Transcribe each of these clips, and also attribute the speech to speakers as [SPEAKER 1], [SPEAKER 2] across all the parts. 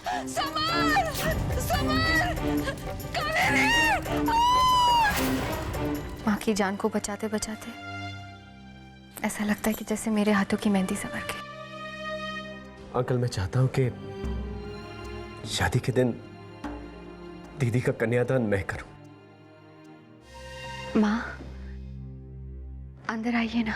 [SPEAKER 1] Summer, summer, Kaveri!
[SPEAKER 2] माँ की जान को बचाते बचाते ऐसा लगता है कि जैसे मेरे हाथों की मेहंदी संवर गई।
[SPEAKER 3] अंकल, मैं चाहता हूं कि शादी के दिन दीदी का कन्यादान मैं करूं।
[SPEAKER 2] माँ, अंदर आइए ना।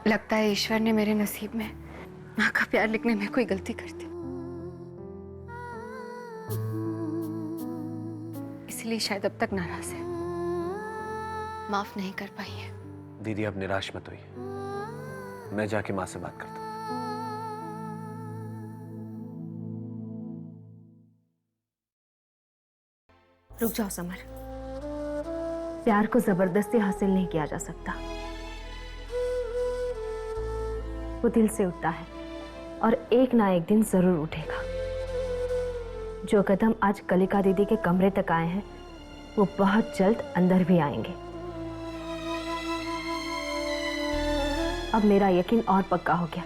[SPEAKER 2] लगता है ईश्वर ने मेरे नसीब में माँ का प्यार लिखने में कोई गलती कर दी, इसलिए शायद अब तक नाराज है, माफ नहीं कर पाई है।
[SPEAKER 3] दीदी, अब निराश मत होइए, मैं जाके माँ से बात करता हूँ।
[SPEAKER 4] रुक जाओ समर, प्यार को जबरदस्ती हासिल नहीं किया जा सकता। वो दिल से उठता है और एक ना एक दिन जरूर उठेगा। जो कदम आज कलिका दीदी के कमरे तक आए हैं वो बहुत जल्द अंदर भी आएंगे। अब मेरा यकीन और पक्का हो गया।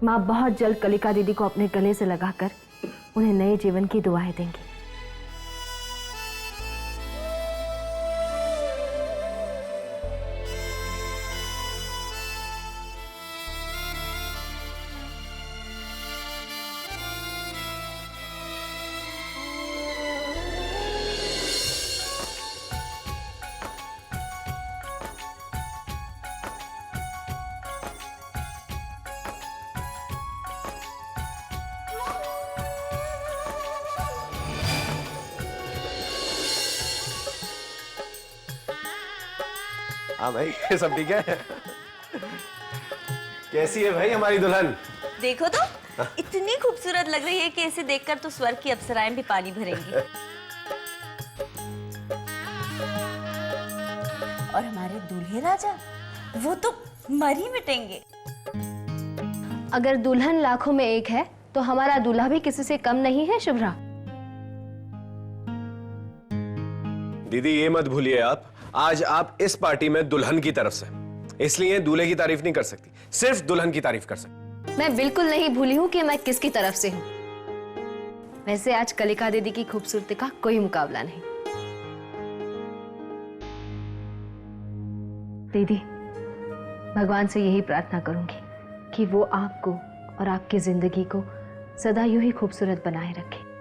[SPEAKER 4] माँ बहुत जल्द कलिका दीदी को अपने गले से लगाकर उन्हें नए जीवन की दुआएं देंगी।
[SPEAKER 3] हाँ भाई, सब ठीक है? कैसी है भाई हमारी दुल्हन?
[SPEAKER 5] देखो तो, इतनी खूबसूरत लग रही है कि इसे देखकर तो स्वर्ग की अप्सराएं भी पानी भरेंगी। और हमारे दूल्हे राजा, वो तो मर ही मिटेंगे।
[SPEAKER 4] अगर दुल्हन लाखों में एक है तो हमारा दूल्हा भी किसी से कम नहीं है शुभ्रा।
[SPEAKER 3] दीदी, ये मत भूलिए आप, आज आप इस पार्टी में दुल्हन की तरफ से, इसलिए दूल्हे की तारीफ नहीं कर सकती, सिर्फ दुल्हन की तारीफ कर सकती।
[SPEAKER 4] मैं बिल्कुल नहीं भूली हूँ कि मैं किसकी तरफ से हूँ। वैसे आज कलिका दीदी की खूबसूरती का कोई मुकाबला नहीं। दीदी, भगवान से यही प्रार्थना करूंगी कि वो आपको और आपकी जिंदगी को सदा यूं ही खूबसूरत बनाए रखे।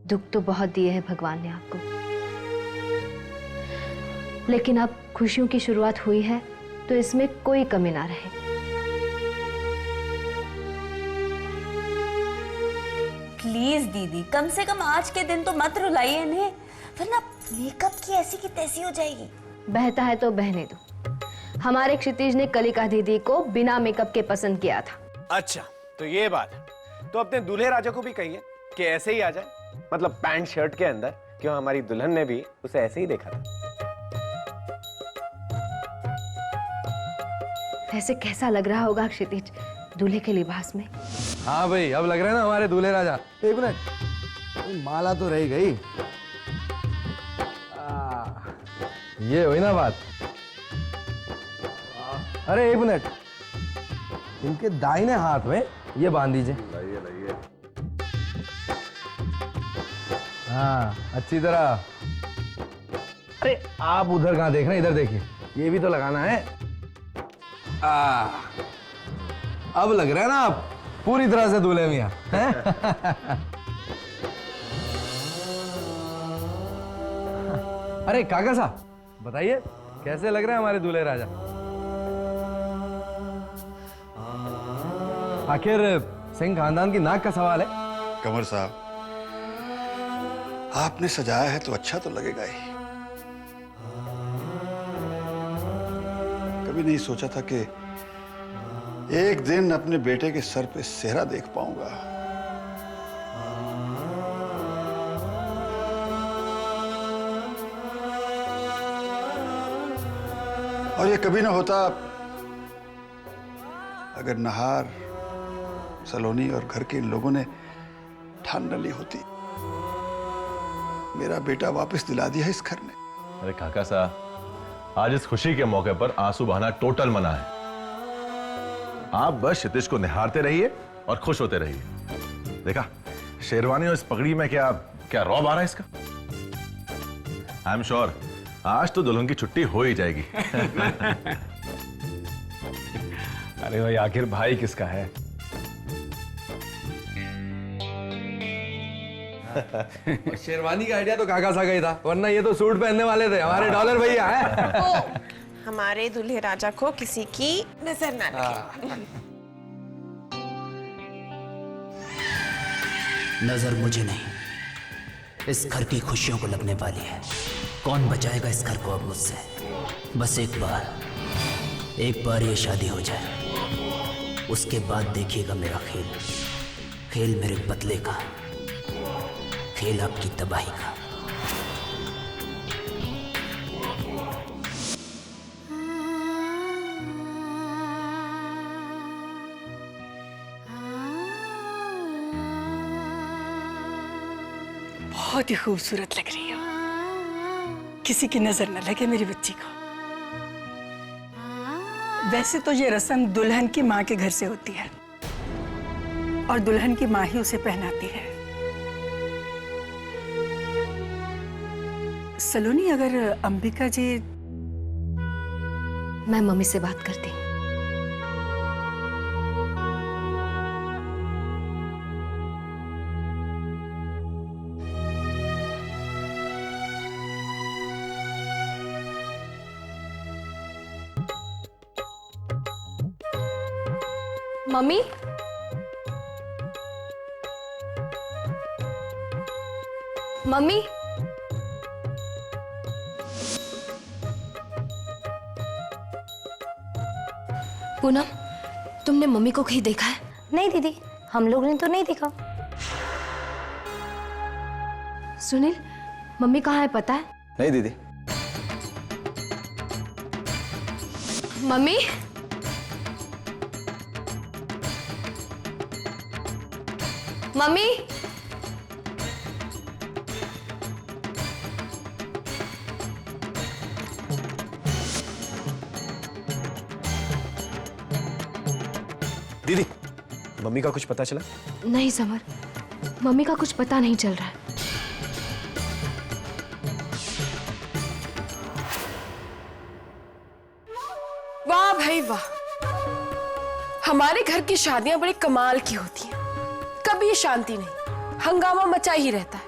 [SPEAKER 4] दुख तो बहुत दिए हैं भगवान ने आपको, लेकिन अब खुशियों की शुरुआत हुई है तो इसमें कोई कमी ना रहे।
[SPEAKER 5] प्लीज दीदी, कम से कम आज के दिन तो मत रुलाइए इन्हें, वरना मेकअप की ऐसी की तैसी हो जाएगी।
[SPEAKER 4] बहता है तो बहने दो। हमारे क्षितिज ने कलिका दीदी को बिना मेकअप के पसंद किया था।
[SPEAKER 3] अच्छा, तो ये बात है, तो अपने दूल्हे राजा को भी कहिए कि ऐसे ही आ जाए, मतलब पैंट शर्ट के अंदर, क्यों हमारी दुल्हन ने भी उसे ऐसे ही देखा था।
[SPEAKER 4] वैसे कैसा लग रहा होगा क्षितिज दूल्हे के लिबास में?
[SPEAKER 6] हाँ भाई, अब लग रहा है ना हमारे दूल्हे राजा। एक मिनट, माला तो रह गई। ये हुई ना बात। अरे एक मिनट, इनके दाहिने हाथ में ये बांध दीजिए। लाइए। हाँ, अच्छी तरह। अरे आप उधर कहाँ देख रहे हैं, इधर देखिए, ये भी तो लगाना है। अब लग रहा है ना आप पूरी तरह से दूल्हे मियां हैं? अरे काका साहब, बताइए कैसे लग रहे हैं हमारे दूल्हे राजा? आखिर सिंह खानदान की नाक का सवाल है।
[SPEAKER 7] कंवर साहब, आपने सजाया है तो अच्छा तो लगेगा ही। कभी नहीं सोचा था कि एक दिन अपने बेटे के सर पे सेहरा देख पाऊंगा। और ये कभी ना होता अगर नहार, सलोनी और घर के इन लोगों ने ठान न ली होती। मेरा बेटा वापस दिला दिया इस घर ने।
[SPEAKER 6] अरे काका साहब, आज इस खुशी के मौके पर आंसू बहाना टोटल मना है। आप बस क्षितिज को निहारते रहिए और खुश होते रहिए। देखा, शेरवानी और इस पगड़ी में क्या क्या रौब आ रहा है इसका। आई एम श्योर आज तो दुल्हन की छुट्टी हो ही जाएगी।
[SPEAKER 3] अरे भाई, आखिर भाई किसका है?
[SPEAKER 6] शेरवानी का आइडिया तो काका साहब का ही था, वरना ये तो सूट पहनने वाले थे हमारे डॉलर भैया हैं।
[SPEAKER 1] ओ, हमारे दूल्हे राजा को किसी की नजर ना लगे।
[SPEAKER 8] नजर मुझे नहीं, इस घर की खुशियों को लगने वाली है। कौन बचाएगा इस घर को अब मुझसे? बस एक बार ये शादी हो जाए, उसके बाद देखिएगा मेरा खेल। खेल मेरे बदले का, खेल आपकी तबाही का।
[SPEAKER 9] बहुत ही खूबसूरत लग रही हो। किसी की नजर न लगे मेरी बच्ची को। वैसे तो ये रस्म दुल्हन की माँ के घर से होती है और दुल्हन की माँ ही उसे पहनाती है। सलोनी, अगर अंबिका जी।
[SPEAKER 4] मैं मम्मी से बात करती हूँ।
[SPEAKER 2] मम्मी, मम्मी,
[SPEAKER 4] पूनम, तुमने मम्मी को कहीं देखा है?
[SPEAKER 5] नहीं दीदी, हम लोग ने तो नहीं देखा।
[SPEAKER 4] सुनील, मम्मी कहाँ है पता है?
[SPEAKER 3] नहीं दीदी।
[SPEAKER 2] मम्मी, मम्मी,
[SPEAKER 3] दीदी, मम्मी का कुछ पता चला?
[SPEAKER 4] नहीं समर, मम्मी का कुछ पता नहीं चल रहा है।
[SPEAKER 1] वाह भाई वाह, हमारे घर की शादियां बड़ी कमाल की होती हैं। कभी शांति नहीं, हंगामा मचा ही रहता है।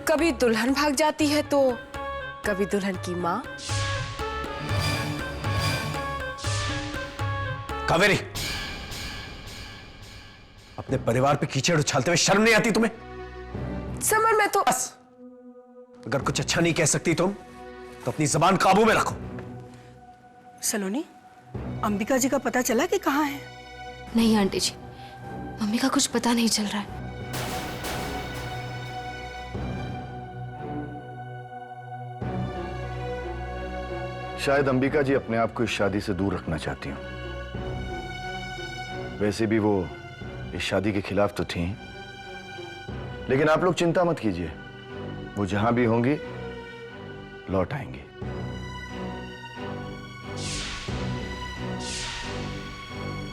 [SPEAKER 1] कभी दुल्हन भाग जाती है तो कभी दुल्हन की माँ।
[SPEAKER 3] कावेरी, अपने परिवार पे कीचड़ उछालते हुए शर्म नहीं आती तुम्हें?
[SPEAKER 1] समर, मैं तो
[SPEAKER 3] बस, अगर कुछ अच्छा नहीं कह सकती तुम तो अपनी जबान काबू में रखो।
[SPEAKER 9] सलोनी, अंबिका जी का पता चला कि कहाँ है?
[SPEAKER 4] नहीं आंटी जी, मम्मी का कुछ पता नहीं चल रहा है।
[SPEAKER 7] शायद अंबिका जी अपने आप को इस शादी से दूर रखना चाहती हूँ। वैसे भी वो इस शादी के खिलाफ तो थी, लेकिन आप लोग चिंता मत कीजिए, वो जहां भी होंगी लौट आएंगी।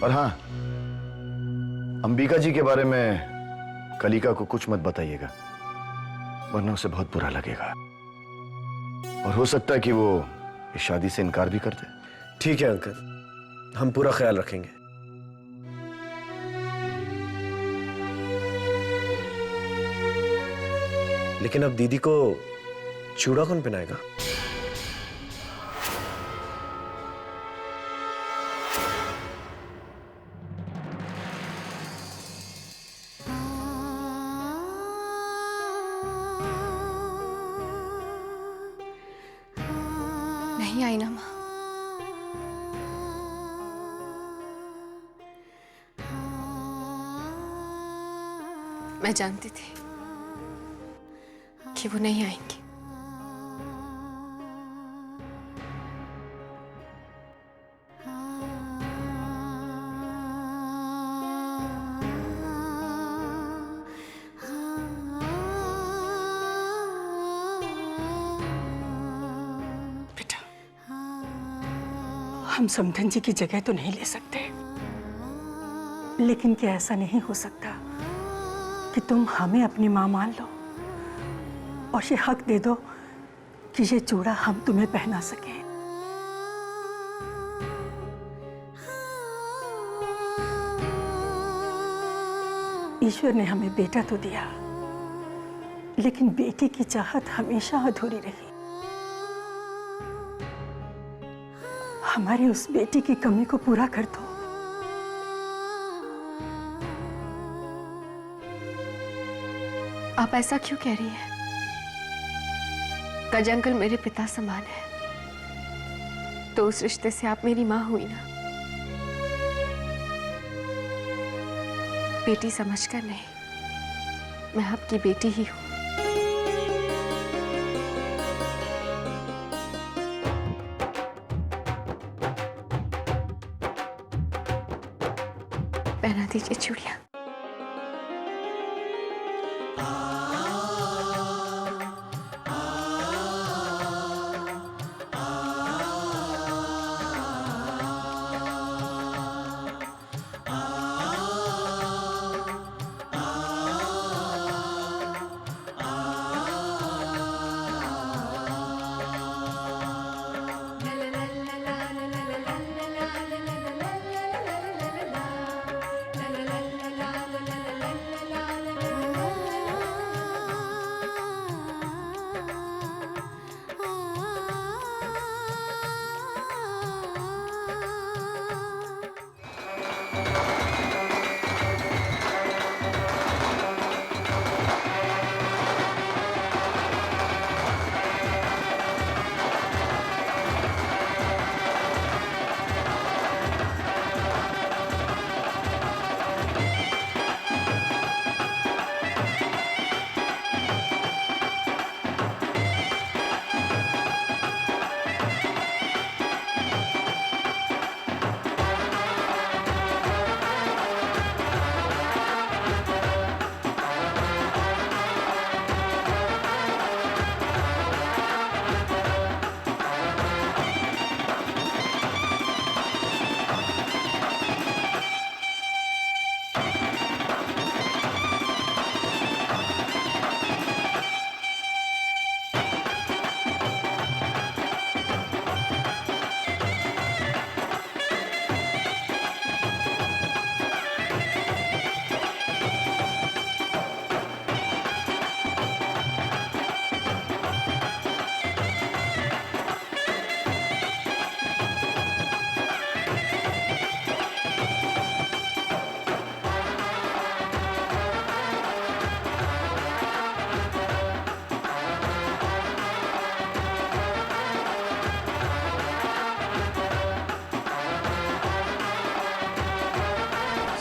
[SPEAKER 7] और हाँ, अंबिका जी के बारे में कलिका को कुछ मत बताइएगा, वरना उसे बहुत बुरा लगेगा और हो सकता है कि वो इस शादी से इनकार भी कर दे।
[SPEAKER 3] ठीक है अंकल, हम पूरा ख्याल रखेंगे। लेकिन अब दीदी को चूड़ा कौन पहनाएगा?
[SPEAKER 2] नहीं आई ना माँ। मैं जानती थी कि वो नहीं आएंगी।
[SPEAKER 9] बेटा, हम समधन जी की जगह तो नहीं ले सकते, लेकिन क्या ऐसा नहीं हो सकता कि तुम हमें अपनी माँ मान लो और ये हक दे दो कि ये चूड़ा हम तुम्हें पहना सके। ईश्वर ने हमें बेटा तो दिया, लेकिन बेटी की चाहत हमेशा अधूरी रही। हमारी उस बेटी की कमी को पूरा कर दो।
[SPEAKER 2] आप ऐसा क्यों कह रही हैं? गज अंकल मेरे पिता समान है, तो उस रिश्ते से आप मेरी माँ हुई ना। बेटी समझकर नहीं, मैं आपकी बेटी ही हूँ। पहना दीजिए चूड़ियाँ।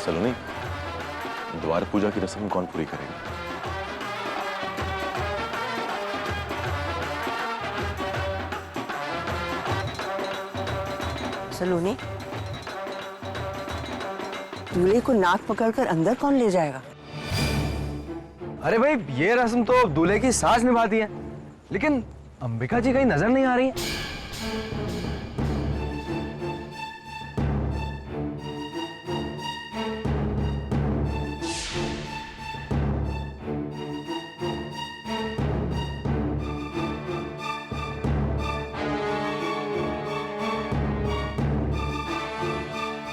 [SPEAKER 7] सलोनी, द्वार पूजा की रस्म कौन पूरी करेगा?
[SPEAKER 10] सलोनी, दूल्हे को नाक पकड़कर अंदर कौन ले जाएगा?
[SPEAKER 3] अरे भाई, ये रस्म तो दूल्हे की सास निभाती है, लेकिन अंबिका जी कहीं नजर नहीं आ रही है।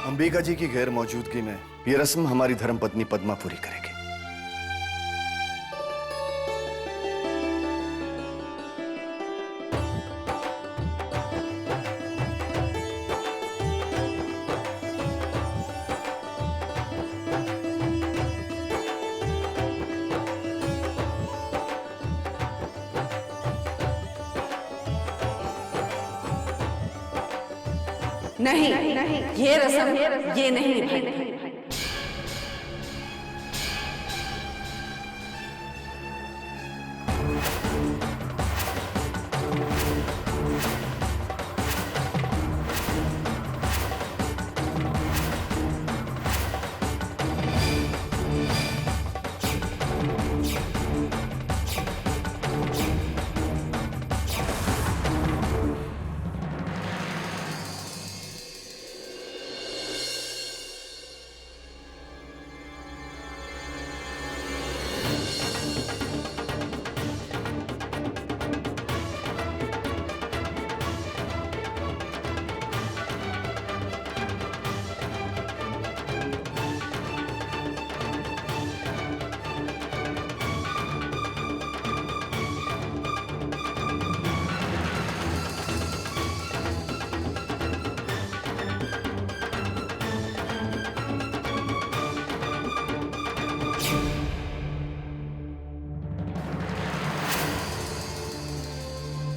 [SPEAKER 7] अंबिका जी की गैर मौजूदगी में ये रस्म हमारी धर्मपत्नी पद्मा पूरी करेगी।
[SPEAKER 10] नहीं, ये रस्म ये नहीं निभाएगी।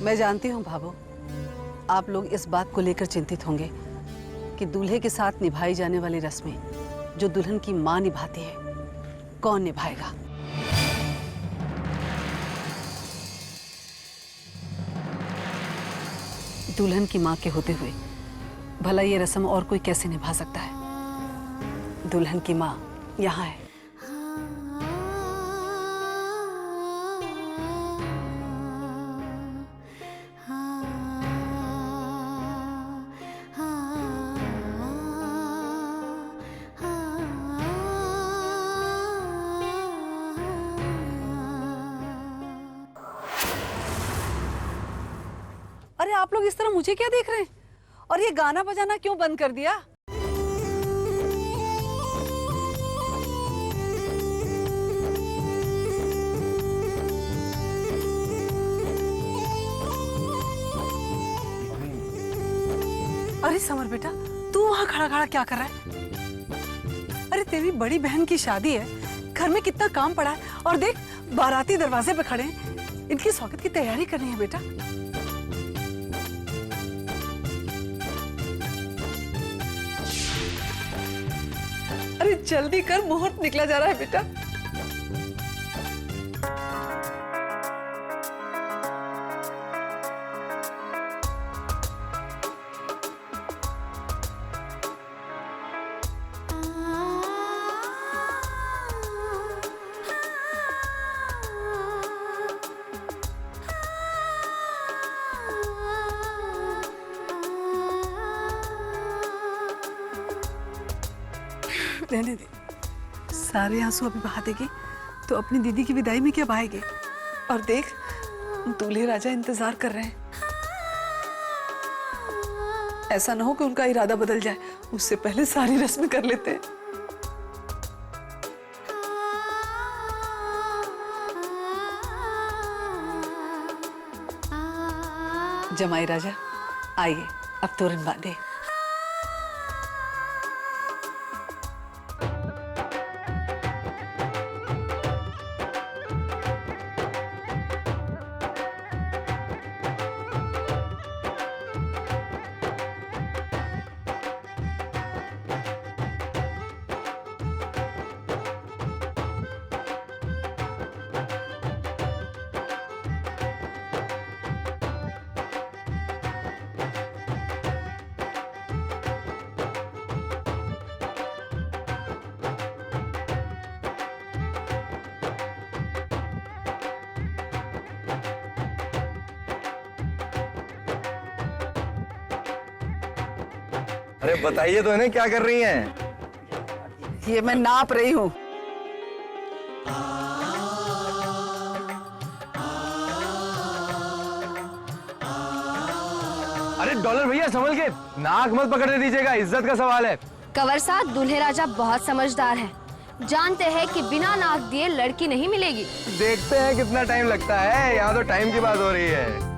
[SPEAKER 10] मैं जानती हूँ भाभो, आप लोग इस बात को लेकर चिंतित होंगे कि दूल्हे के साथ निभाई जाने वाली रस्में जो दुल्हन की माँ निभाती है, कौन निभाएगा। दुल्हन की माँ के होते हुए भला ये रस्म और कोई कैसे निभा सकता है। दुल्हन की माँ यहाँ है। अरे आप लोग इस तरह मुझे क्या देख रहे हैं? और ये गाना बजाना क्यों बंद कर दिया? अरे समर बेटा, तू वहां खड़ा खड़ा क्या कर रहा है? अरे तेरी बड़ी बहन की शादी है, घर में कितना काम पड़ा है, और देख बाराती दरवाजे पे खड़े हैं। इनकी स्वागत की तैयारी करनी है बेटा। अरे जल्दी कर, मुहूर्त निकला जा रहा है बेटा। रहने दे, सारे आंसू अभी बहा देगी तो अपनी दीदी की विदाई में क्या बहाएगी। और देख, दूल्हे राजा इंतजार कर रहे हैं। ऐसा ना हो कि उनका इरादा बदल जाए, उससे पहले सारी रस्में कर लेते हैं। जमाई राजा आइए, अब तोरण बांधे।
[SPEAKER 7] अरे बताइए तो इन्हें क्या कर रही हैं?
[SPEAKER 10] ये मैं नाप रही हूँ।
[SPEAKER 3] अरे डॉलर भैया संभल के, नाक मत पकड़ने दीजिएगा, इज्जत का सवाल है।
[SPEAKER 4] कंवर साहब, दूल्हे राजा बहुत समझदार है, जानते हैं कि बिना नाक दिए लड़की नहीं मिलेगी।
[SPEAKER 3] देखते हैं कितना टाइम लगता है, यहाँ तो टाइम की बात हो रही है।